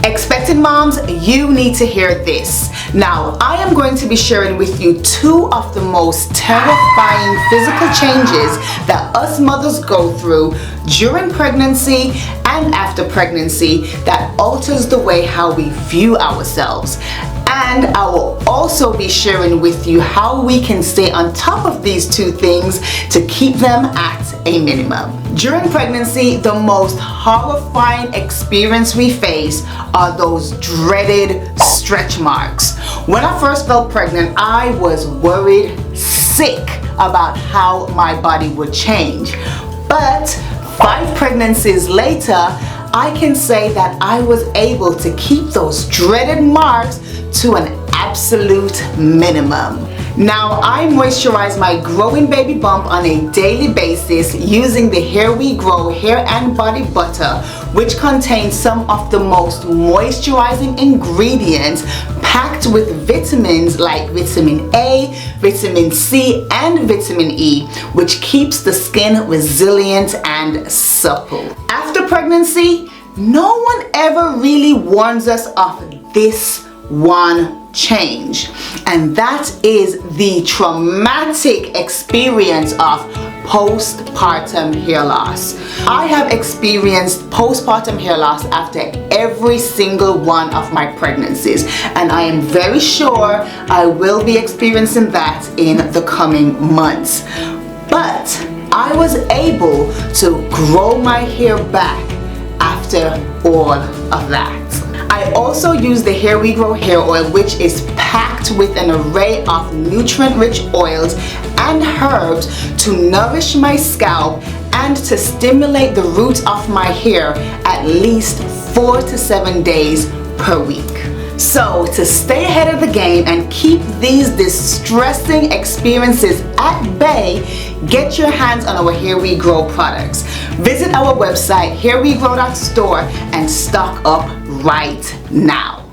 Expectant moms, you need to hear this. Now, I am going to be sharing with you two of the most terrifying physical changes that us mothers go through during pregnancy and after pregnancy that alters the way how we view ourselves. And I will also be sharing with you how we can stay on top of these two things to keep them at a minimum. During pregnancy, the most horrifying experience we face are those dreaded stretch marks. When I first felt pregnant, I was worried sick about how my body would change. But 5 pregnancies later, I can say that I was able to keep those dreaded marks to an absolute minimum. Now, I moisturize my growing baby bump on a daily basis using the Here We Grow Hair and Body Butter, which contains some of the most moisturizing ingredients packed with vitamins like vitamin A, vitamin C, and vitamin E, which keeps the skin resilient and supple. After pregnancy, no one ever really warns us of this one change, and that is the traumatic experience of postpartum hair loss. I have experienced postpartum hair loss after every single one of my pregnancies, and I am very sure I will be experiencing that in the coming months. But I was able to grow my hair back after all of that. I also use the Here We Grow hair oil, which is packed with an array of nutrient-rich oils and herbs to nourish my scalp and to stimulate the roots of my hair at least 4 to 7 days per week. So, to stay ahead of the game and keep these distressing experiences at bay, get your hands on our Here We Grow products. Visit our website, herewegrow.store, and stock up right now.